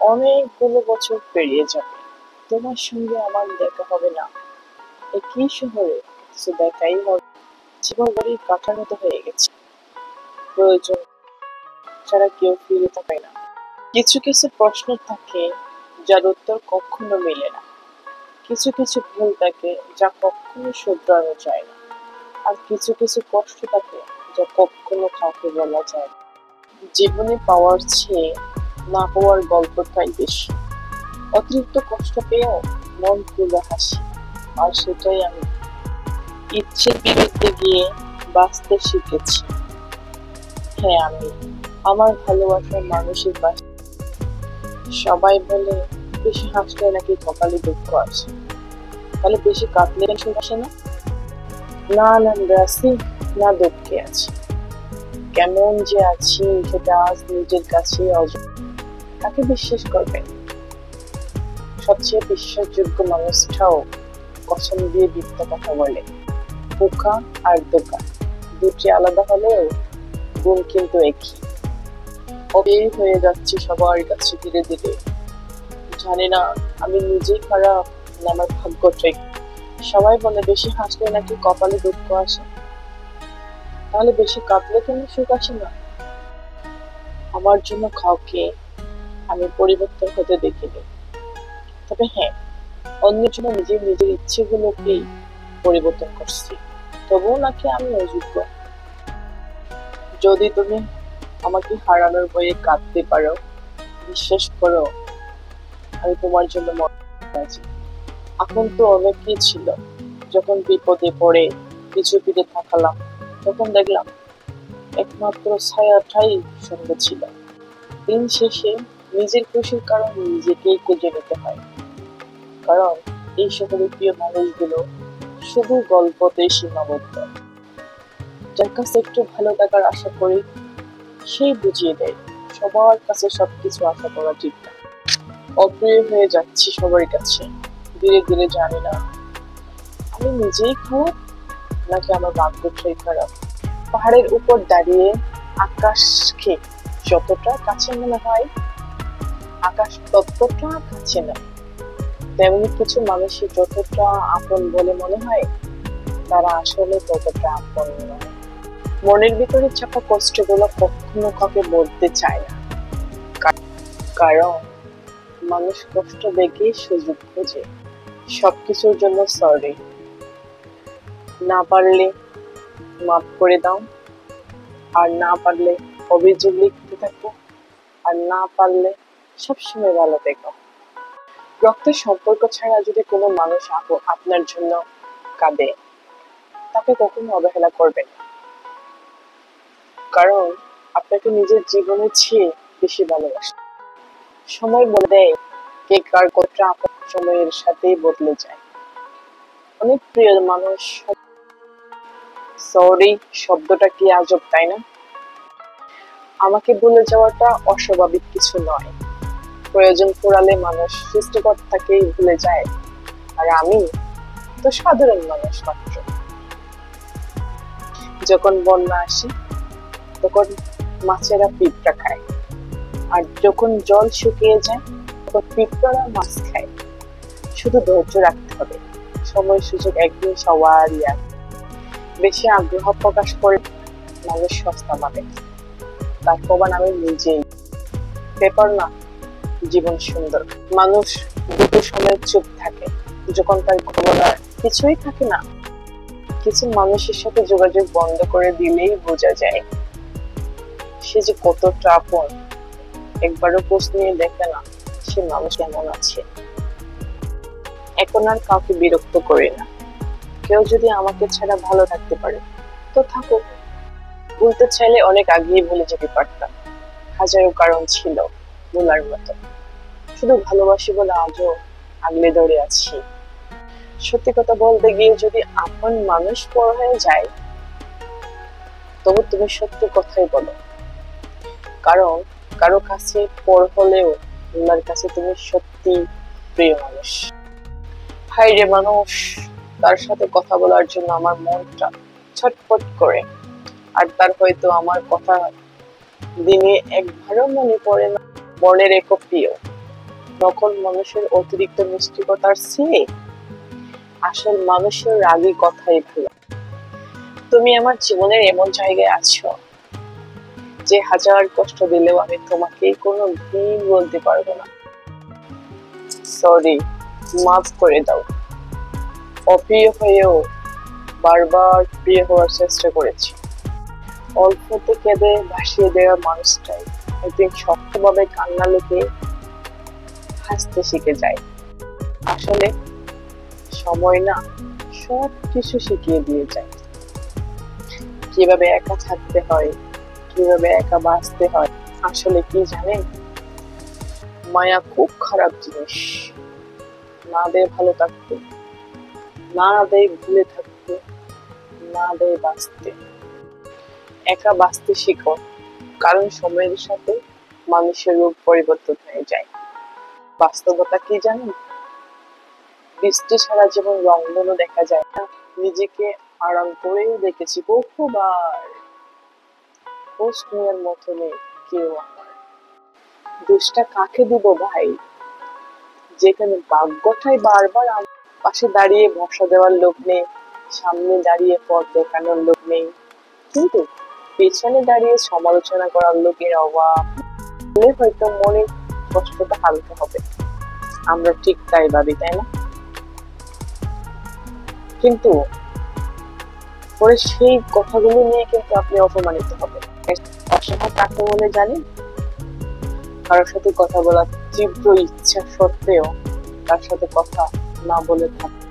অনেকগুলো বছর পেরিয়ে যাবে, তোমার সঙ্গে আমার দেখা হবে না। একই শহরে কিছু দেখাই হবে। জীবন বাড়ি কাটার মতো হয়ে গেছে, প্রয়োজন ছাড়া কেউ ফিরে তাকায় না। কিছু কিছু প্রশ্ন থাকে যার উত্তর কখনো মেলে না। কিছু কিছু ভুল থাকে যা কখনো শুধরানো যায় না। আর কিছু কিছু কষ্ট থাকে যা কখনো কাউকে বলা যায় না। জীবনে পাওয়ার চেয়ে না পাওয়ার গল্পটাই বেশি। অতিরিক্ত কষ্ট পেয়েও মন খুলে হাসি, আর সেটাই আমি ইচ্ছের বিরুদ্ধে গিয়ে বাঁচতে শিখেছি। হ্যাঁ, আমি আমার ভালোবাসার মানুষের পাশে। সবাই বলে বেশি হাসলে নাকি কপালে দুঃখ আসে, তাহলে বেশি কাঁদলে সুখ আসে না? না আনন্দে আছি, না দুঃখে আছি। কেমন যে আছি সেটা আজ নিজের কাছে অজানা। কাকে বিশ্বাস করবেন? সবচেয়ে বিশ্বাসযোগ্য মানুষটাও কসম দিয়ে মিথ্যা কথা বলে। পোকা আর দোকা দুটি আলাদা হলেও গুণ কিন্তু একই। অবেই হয়ে যাচ্ছি সবার কাছে ধীরে ধীরে। জানি না আমি নিজেই খারাপ না আমার ভাগ্য ঠিক। সবাই বলে বেশি হাসলে নাকি কপালে দুঃখ আসে, তাহলে বেশি কাঁদলে কেন সুখ আসে না? আমার জন্য কাউকে আমি পরিবর্তন হতে দেখিনি। তবে হ্যাঁ, অন্যের জন্য নিজের নিজের ইচ্ছেগুলোকেই পরিবর্তন করছি। তবুও নাকি আমি অযোগ্য। যদি তুমি আমাকে হারানোর ভয়ে কাঁদতে পারো, বিশ্বাস করো আমি তোমার জন্য মরে আছি। এখন তো অনেকেই ছিল, যখন বিপদে পড়ে পিছু ফিরে থাকলাম, তখন দেখলাম একমাত্র ছায়াটাই সঙ্গে ছিল। দিন শেষে নিজের খুশির কারণ নিজেকেই খুঁজে নিতে হয়। কারণ এই সকল প্রিয় মানুষগুলো শুধু গল্পতেই সীমাবদ্ধ। যার কাছে একটু ভালো থাকার আশা করি, সেই বুঝিয়ে দেয় সবার কাছে সবকিছু আশা করা ঠিক না। অপ্রিয় হয়ে যাচ্ছি সবার কাছে ধীরে ধীরে। জানি না আমি নিজেই খারাপ নাকি আমার ভাগ্যটাই খারাপ। পাহাড়ের উপর দাঁড়িয়ে আকাশকে যতটা কাছে মনে হয়, আকাশ ততটা কাছে না। তেমনি কিছু মানুষই যতটা আপন বলে মনে হয়, তারা আসলে ততটা আপন নয়। মনের ভিতরে চাপা কষ্টগুলো কখনো কাউকে বলতে চায় না, কারণ মানুষ কষ্ট দেখে সুযোগ খোঁজে। সবকিছুর জন্য সরি, না পারলে মাফ করে দাও, আর না পারলে অভিযোগ লিখতে থাকো, আর না পারলে সবসময় ভালো থেকো। রক্তের সম্পর্ক ছাড়া যদি কোনো মানুষ আপনার জন্য কাঁদে, তাকে কখনো অবহেলা করবেন না। কারণ আপনাকে নিজের জীবনের চেয়ে বেশি ভালোবাসে। সময় বলে দেয় কে কার কতটা আপন, সময়ের সাথেই বদলে যায়। অনেক প্রিয় মানুষ সরি শব্দটা কি আজব, তাই না? আমাকে ভুলে যাওয়াটা অস্বাভাবিক কিছু নয়। প্রয়োজন ফুরালে মানুষ সৃষ্টিকর্তাকেই ভুলে যায়, আর আমি তো সাধারণ মানুষ মাত্র। যখন বন্যা আসে তখন মাছেরা পিঁপড়া খায়, আর যখন জল শুকিয়ে যায় তখন পিঁপড়ারা মাছ খায়। শুধু ধৈর্য রাখতে হবে, সময় সুযোগ একদিন সবারই আসবে। বেশি আগ্রহ প্রকাশ করে মানুষ সস্তা পাবে, তার প্রমাণ আমি নিজেই। ব্যাপার না, জীবন সুন্দর। মানুষ দুটো সময় চুপ থাকে, যখন তার বলার কিছুই থাকে না। কিছু মানুষের সাথে যোগাযোগ বন্ধ করে দিলেই বোঝা যায় সে যে কতটা আপন। একবারও খোঁজ নিয়ে দেখে না সে মানুষ কেমন আছে। এখন আর কাউকে বিরক্ত করি না। কেউ যদি আমাকে ছাড়া ভালো থাকতে পারে তো থাকুক। ভুলতে চাইলে অনেক আগেই ভুলে যেতে পারতাম। হাজারো কারণ ছিল ভুলার মতো, শুধু ভালোবাসি বলে আজও আগলে ধরে আছি। সত্যি কথা বলতে গিয়ে যদি আপন মানুষ পর হয়ে যায়, তবু তুমি সত্যি কথাই বলো। কারণ কারো কাছে পর হলেও তোমার কাছে তুমি সত্যি প্রিয় মানুষ। হাই রে মানুষ, তার সাথে কথা বলার জন্য আমার মনটা ছটফট করে, আর তার হয়তো আমার কথা দিনে একবারও মনে পড়ে না। মনের এক প্রিয় নকল মানুষের অতিরিক্ত মিষ্টিকতার চেয়ে আসল মানুষের রাগী কথাই ভালো। তুমি আমার জীবনের এমন জায়গায় আছো যে হাজার কষ্ট দিলেও আমি তোমাকে কোনো দিন বলতে পারবো না সরি, মাফ করে দাও। অপ্রিয় হয়েও বারবার প্রিয় হওয়ার চেষ্টা করেছি। অল্পতে কেঁদে ভাসিয়ে দেওয়া মানুষটাই একদিন শক্তভাবে কান্না লুকিয়ে হাসতে শিখে যায়। আসলে সময় না সব কিছু শিখিয়ে দিয়ে যায়, কিভাবে একা থাকতে হয়, কিভাবে একা বাঁচতে হয়। আসলে কি জানেন, মায়া খুব খারাপ জিনিস। না দেয় ভালো থাকতে, না দেয় ভুলে থাকতে, না দেয় বাঁচতে। একা বাঁচতে শিখো, কারণ সময়ের সাথে মানুষের রূপ পরিবর্তন হয়ে যায়। বাস্তবতা কি জানেন, বৃষ্টি ছাড়া যেমন রংধনু দেখা যায় না, নিজেকে আড়াল করেও দেখেছি বহুবার। খোঁজ নেওয়ার মতো নেই কেউ আমার। দোষটা কাকে দিব ভাই, যেখানে ভাগ্যটাই বারবার আমার পাশে দাঁড়িয়ে ভরসা দেওয়ার লোক নেই, সামনে দাঁড়িয়ে পথ দেখানোর লোক নেই, কিন্তু পেছনে দাঁড়িয়ে সমালোচনা করার লোকের অভাব। হয়তো মনের কষ্টটা হালকা হবে, আমরা ঠিক তাই ভাবি, তাই না? কিন্তু পরে সেই কথাগুলো নিয়ে কিন্তু আপনি অপমানিত হবেন। অসহায় কাকে বলে জানেন, কারোর সাথে কথা বলার তীব্র ইচ্ছা সত্ত্বেও তার সাথে কথা না বলে থাকে।